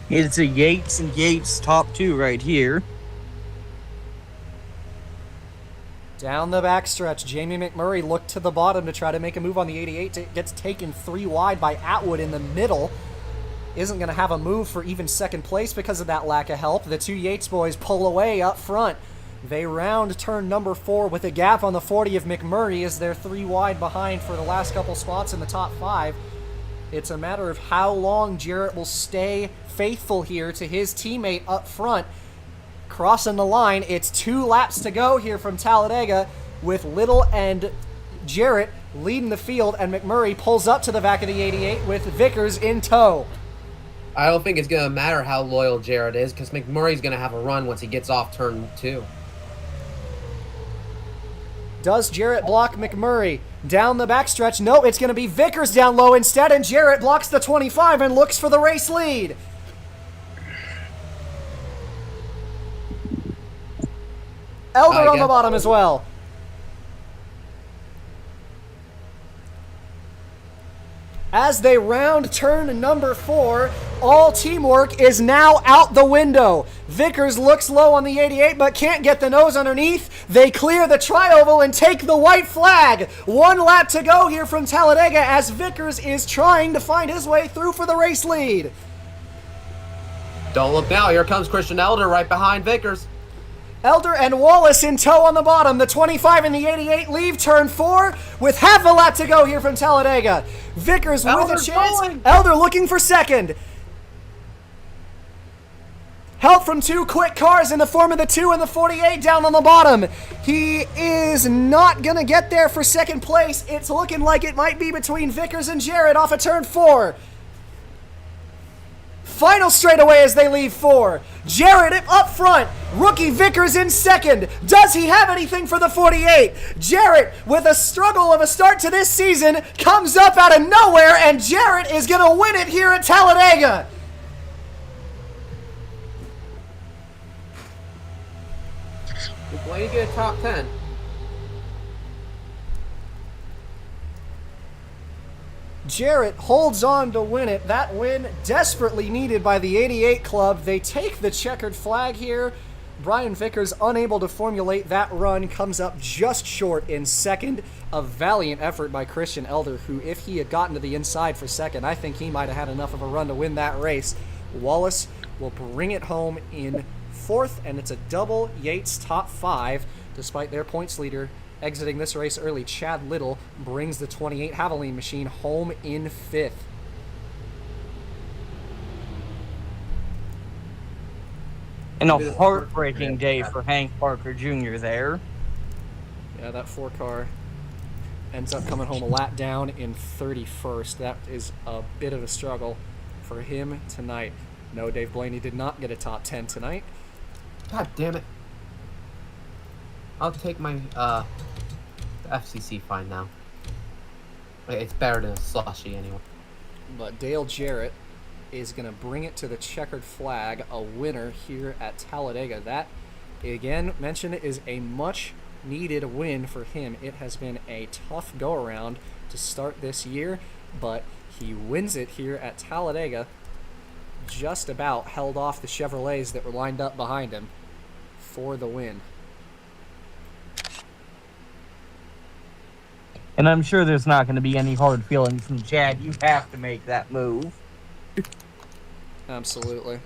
It's a Yates and Yates top two right here. Down the backstretch, Jamie McMurray looked to the bottom to try to make a move on the 88. It gets taken 3 wide by Atwood in the middle. Isn't going to have a move for even second place because of that lack of help. The two Yates boys pull away up front. They round turn number 4 with a gap on the 40 of McMurray as they're 3 wide behind for the last couple spots in the top 5. It's a matter of how long Jarrett will stay faithful here to his teammate up front. Crossing the line, it's 2 laps to go here from Talladega with Little and Jarrett leading the field, and McMurray pulls up to the back of the 88 with Vickers in tow. I don't think it's going to matter how loyal Jarrett is because McMurray's going to have a run once he gets off turn 2. Does Jarrett block McMurray down the backstretch? No, it's going to be Vickers down low instead, and Jarrett blocks the 25 and looks for the race lead. Elder on the bottom as well. As they round turn number 4, all teamwork is now out the window. Vickers looks low on the 88 but can't get the nose underneath. They clear the tri-oval and take the white flag. 1 lap to go here from Talladega as Vickers is trying to find his way through for the race lead. Don't look now. Here comes Christian Elder right behind Vickers. Elder and Wallace in tow on the bottom. The 25 and the 88 leave turn 4 with half a lap to go here from Talladega. Vickers with a chance. Going. Elder looking for second. Help from 2 quick cars in the form of the 2 and the 48 down on the bottom. He is not going to get there for second place. It's looking like it might be between Vickers and Jarrett off of turn 4. Final straightaway as they leave 4. Jarrett up front. Rookie Vickers in second. Does he have anything for the 48? Jarrett, with a struggle of a start to this season, comes up out of nowhere, and Jarrett is going to win it here at Talladega. Why you get a top 10? Jarrett holds on to win it. That win desperately needed by the 88 club. They take the checkered flag here. Brian Vickers, unable to formulate that run, comes up just short in second. A valiant effort by Christian Elder, who, if he had gotten to the inside for second, I think he might have had enough of a run to win that race. Wallace will bring it home in 4th, and it's a double Yates top 5, despite their points leader exiting this race early. Chad Little brings the 28 Havoline machine home in 5th. And a heartbreaking day for Hank Parker Jr. there. Yeah, that 4 car ends up coming home a lap down in 31st. That is a bit of a struggle for him tonight. No, Dave Blaney did not get a top 10 tonight. God damn it. I'll take my FCC fine now. It's better than a slushy anyway. But Dale Jarrett is going to bring it to the checkered flag, a winner here at Talladega. That, again, mentioned, is a much-needed win for him. It has been a tough go-around to start this year, but he wins it here at Talladega. Just about held off the Chevrolets that were lined up behind him for the win. And I'm sure there's not going to be any hard feelings from Chad. You have to make that move. Absolutely.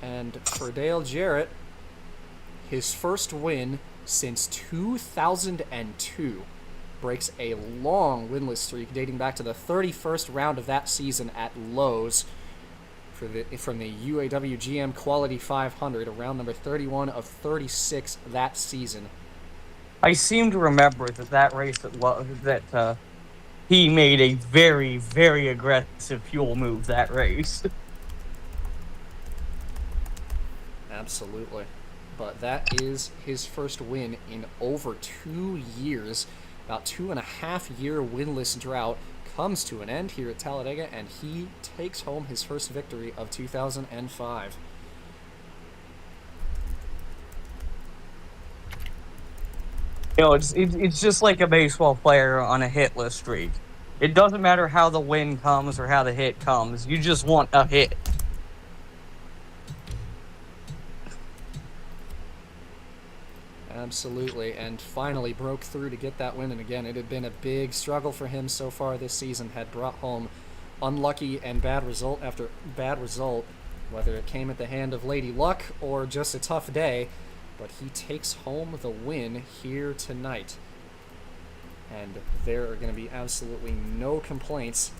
And for Dale Jarrett, his first win since 2002, breaks a long winless streak dating back to the 31st round of that season at Lowe's from the UAW GM Quality 500, round number 31 of 36 that season. I seem to remember that race he made a very, very aggressive fuel move that race. Absolutely. But that is his first win in over 2 years. About 2.5 year winless drought comes to an end here at Talladega, and he takes home his first victory of 2005. It's just like a baseball player on a hitless streak. It doesn't matter how the win comes or how the hit comes. You just want a hit. Absolutely, and finally broke through to get that win. And again, it had been a big struggle for him so far this season. Had brought home unlucky and bad result after bad result, whether it came at the hand of Lady Luck or just a tough day. But he takes home the win here tonight. And there are going to be absolutely no complaints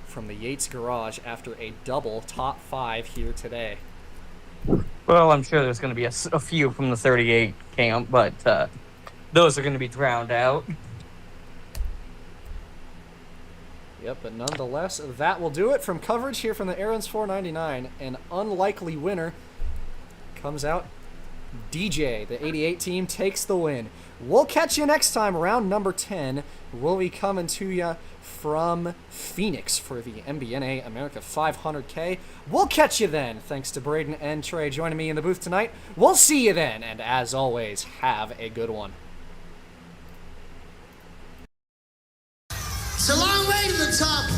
from the Yates garage after a double top 5 here today. Well, I'm sure there's going to be a few from the 38 camp, but those are going to be drowned out. Yep, but nonetheless, that will do it from coverage here from the Aaron's 499. An unlikely winner comes out. DJ, the 88 team, takes the win. We'll catch you next time. Round number 10 will be coming to you from Phoenix for the MBNA America 500K. We'll catch you then. Thanks to Braden and Trey joining me in the booth tonight. We'll see you then, and as always, have a good one. It's a long way to the top.